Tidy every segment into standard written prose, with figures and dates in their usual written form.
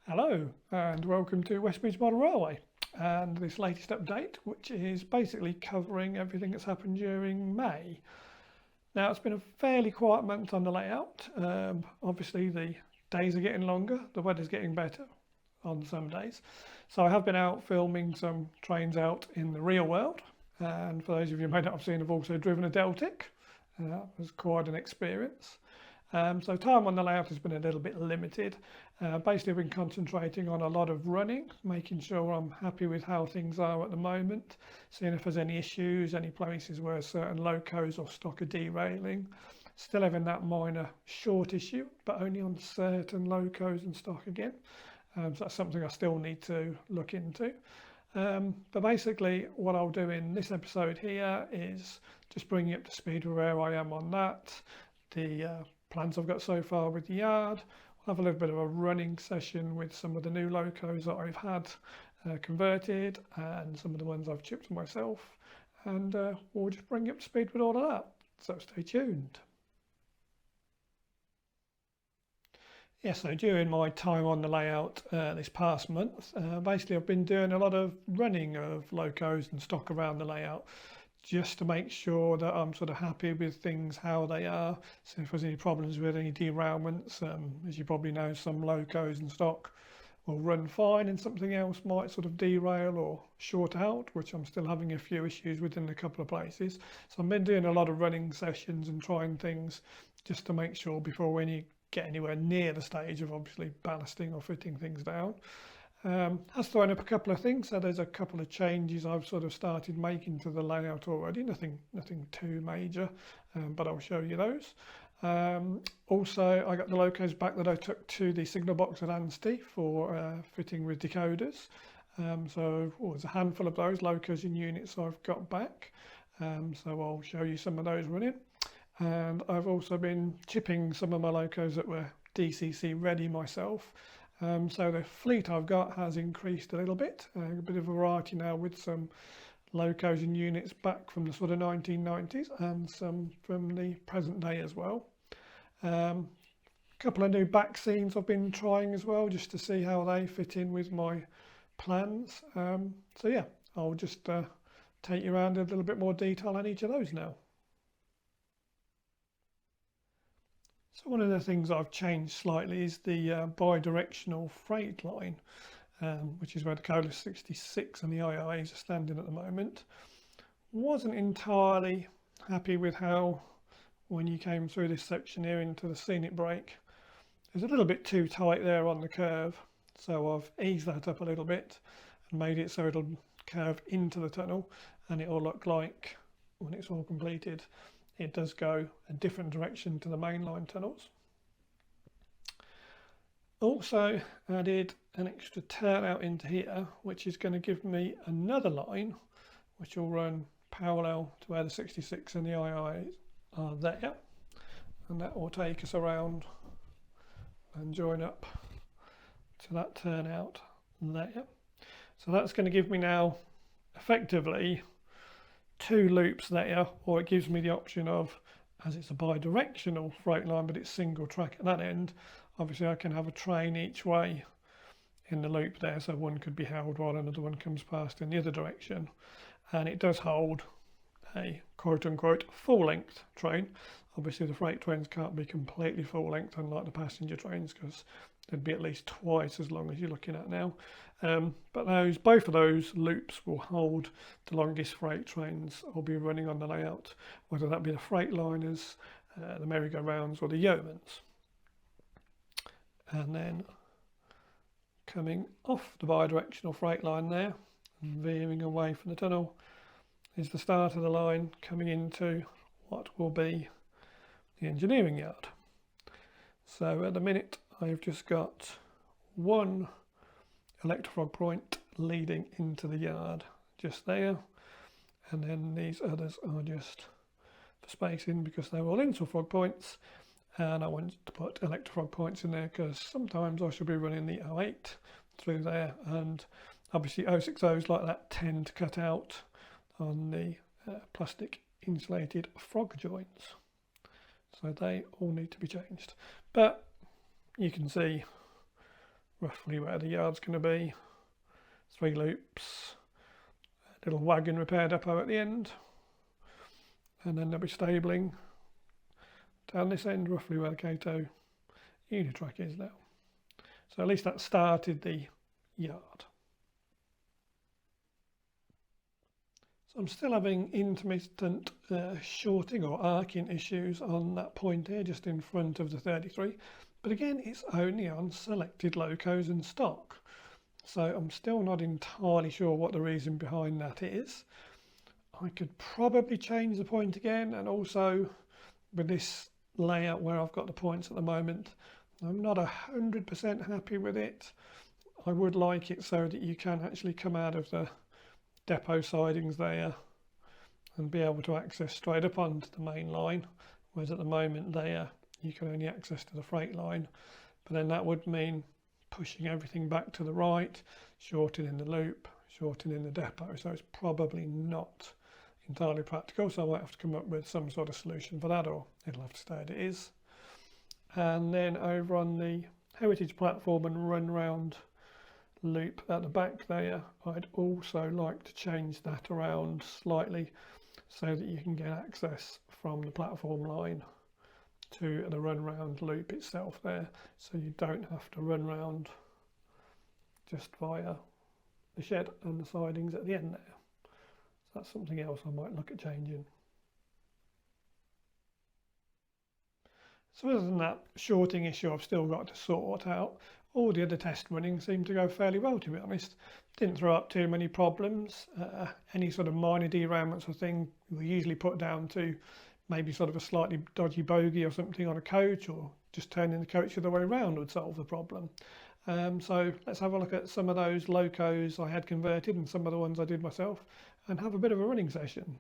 Hello and welcome to Westbridge Model Railway and this latest update, which is basically covering everything that's happened during May. Now it's been a fairly quiet month on the layout. Obviously the days are getting longer, the weather's getting better on some days. So I have been out filming some trains out in the real world, and for those of you who may not have seen, I've also driven a Deltic. That was quite an experience. So time on the layout has been a little bit limited. Basically, I've been concentrating on a lot of running, making sure I'm happy with how things are at the moment, seeing if there's any issues, any places where certain locos or stock are derailing. Still having that minor short issue, but only on certain locos and stock again. So that's something I still need to look into. But basically, what I'll do in this episode here is just bring you up to speed with where I am on that, the plans I've got so far with the yard. We'll have a little bit of a running session with some of the new locos that I've had converted and some of the ones I've chipped myself, and we'll just bring you up to speed with all of that. So stay tuned. Yeah, so during my time on the layout this past month, basically I've been doing a lot of running of locos and stock around the layout, just to make sure that I'm sort of happy with things how they are. So if there's any problems with any derailments, as you probably know, some locos and stock will run fine and something else might sort of derail or short out, which I'm still having a few issues with in a couple of places. So I've been doing a lot of running sessions and trying things just to make sure before we get anywhere near the stage of obviously ballasting or fitting things down. Has thrown up a couple of things, so there's a couple of changes I've sort of started making to the layout already, nothing too major, but I'll show you those. Also, I got the locos back that I took to the signal box at Anstey for fitting with decoders. So there's a handful of those locos in units I've got back, so I'll show you some of those running. And I've also been chipping some of my locos that were DCC ready myself. So the fleet I've got has increased a little bit, a bit of variety now with some locos and units back from the sort of 1990s and some from the present day as well. A couple of new back scenes I've been trying as well, just to see how they fit in with my plans. So yeah, I'll just take you around a little bit more detail on each of those now. So one of the things I've changed slightly is the bi-directional freight line, which is where the Colas 66 and the IIAs are standing at the moment. Wasn't entirely happy with how, when you came through this section here into the scenic break, it was a little bit too tight there on the curve. So I've eased that up a little bit and made it so it'll curve into the tunnel, and it'll look like when it's all completed it does go a different direction to the mainline tunnels. Also added an extra turnout into here, which is going to give me another line which will run parallel to where the 66 and the IIAs are there, and that will take us around and join up to that turnout there. So that's going to give me now effectively two loops there, or it gives me the option of, as it's a bi-directional freight line but it's single track at that end, obviously I can have a train each way in the loop there, so one could be held while another one comes past in the other direction, and it does hold a quote-unquote full-length train. Obviously the freight trains can't be completely full length unlike the passenger trains, because they'd be at least twice as long as you're looking at now. But both of those loops will hold the longest freight trains I'll be running on the layout, whether that be the Freightliners, the merry-go-rounds or the Yeomans. And then coming off the bi-directional freight line there and veering away from the tunnel is the start of the line coming into what will be the engineering yard. So at the minute I've just got one electrofrog point leading into the yard just there, and then these others are just for spacing because they're all interfrog points, and I want to put electrofrog points in there because sometimes I should be running the 08 through there, and obviously 060s like that tend to cut out on the plastic insulated frog joints, so they all need to be changed. But you can see roughly where the yard's going to be. 3 loops, a little wagon repair depot at the end, and then there'll be stabling down this end, roughly where the Kato Unitrack is now. So at least that started the yard. So I'm still having intermittent shorting or arcing issues on that point here, just in front of the 33. But again, it's only on selected locos and stock. So I'm still not entirely sure what the reason behind that is. I could probably change the point again, and also with this layout where I've got the points at the moment, I'm not 100% happy with it. I would like it so that you can actually come out of the depot sidings there and be able to access straight up onto the main line, whereas at the moment there you can only access to the freight line. But then that would mean pushing everything back to the right, shortening the loop, shortening the depot, so it's probably not entirely practical, so I might have to come up with some sort of solution for that, or it'll have to stay as it is. And then over on the heritage platform and run round loop at the back there, I'd also like to change that around slightly so that you can get access from the platform line to the run round loop itself there, so you don't have to run round just via the shed and the sidings at the end there. So that's something else I might look at changing. So other than that shorting issue I've still got to sort out, all the other test running seemed to go fairly well, to be honest. Didn't throw up too many problems. Any sort of minor derailments or thing we usually put down to maybe sort of a slightly dodgy bogey or something on a coach, or just turning the coach the other way around would solve the problem. So let's have a look at some of those locos I had converted and some of the ones I did myself, and have a bit of a running session.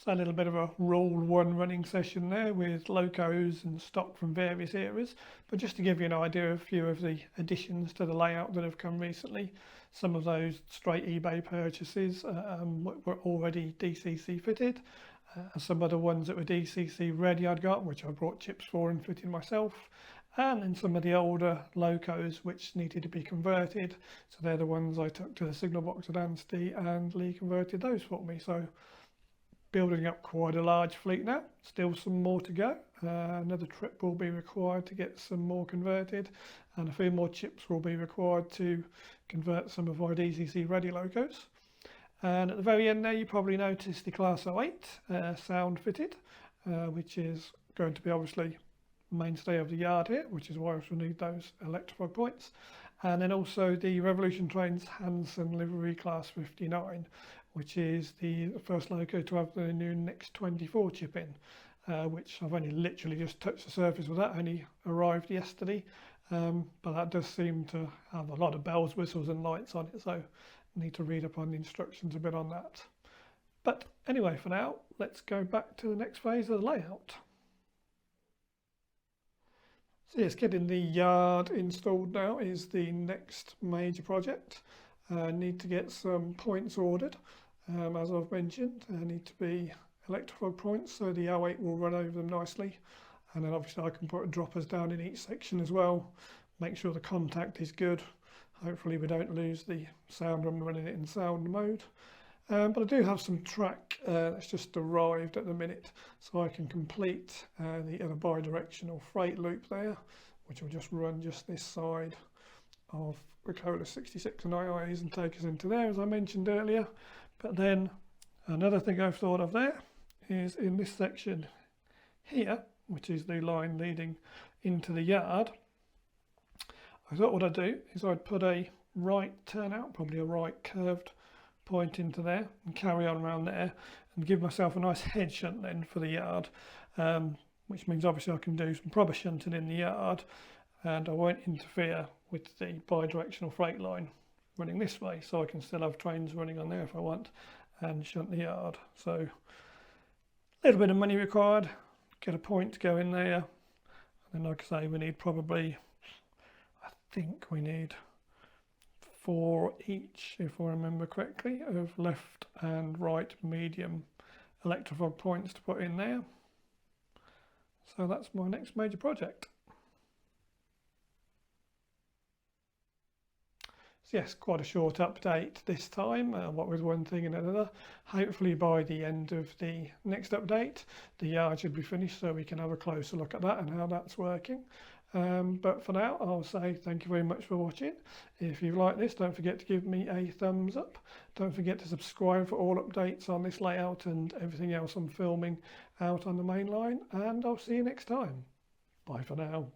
So a little bit of a rule one running session there with locos and stock from various eras, but just to give you an idea of a few of the additions to the layout that have come recently. Some of those straight eBay purchases were already DCC fitted. Some other ones that were DCC ready I'd got, which I brought chips for and fitted myself. And then some of the older locos which needed to be converted. So they're the ones I took to the signal box at Anstey, and Lee converted those for me. So building up quite a large fleet now, still some more to go. Another trip will be required to get some more converted, and a few more chips will be required to convert some of our DCC ready locos. And at the very end there, you probably noticed the Class 08 sound fitted, which is going to be obviously mainstay of the yard here, which is why we need those electrified points. And then also the Revolution Trains Hanson livery Class 59, which is the first loco to have the new Next 24 chip in, which I've only literally just touched the surface with that, only arrived yesterday. But that does seem to have a lot of bells, whistles and lights on it, so I need to read up on the instructions a bit on that. But anyway, for now, let's go back to the next phase of the layout. So yes, getting the yard installed now is the next major project. I need to get some points ordered. As I've mentioned, they need to be electrified points, so the 08 will run over them nicely. And then obviously I can put droppers down in each section as well, make sure the contact is good. Hopefully we don't lose the sound when we're running it in sound mode. But I do have some track that's just arrived at the minute, so I can complete the other bi-directional freight loop there, which will just run just this side of Ricola 66 and IIs and take us into there, as I mentioned earlier. But then another thing I've thought of there is in this section here, which is the line leading into the yard. I thought what I'd do is I'd put a right turnout, probably a right curved point into there, and carry on around there and give myself a nice head shunt then for the yard, which means obviously I can do some proper shunting in the yard and I won't interfere with the bi-directional freight line running this way, so I can still have trains running on there if I want and shunt the yard. So a little bit of money required, get a point to go in there, and then like I say, we need probably, I think we need 4 each, if I remember correctly, of left and right medium electrified points to put in there. So that's my next major project. So yes, quite a short update this time, what with one thing and another. Hopefully by the end of the next update, the yard should be finished so we can have a closer look at that and how that's working. But for now, I'll say thank you very much for watching. If you've liked this, don't forget to give me a thumbs up. Don't forget to subscribe for all updates on this layout and everything else I'm filming out on the main line. And I'll see you next time. Bye for now.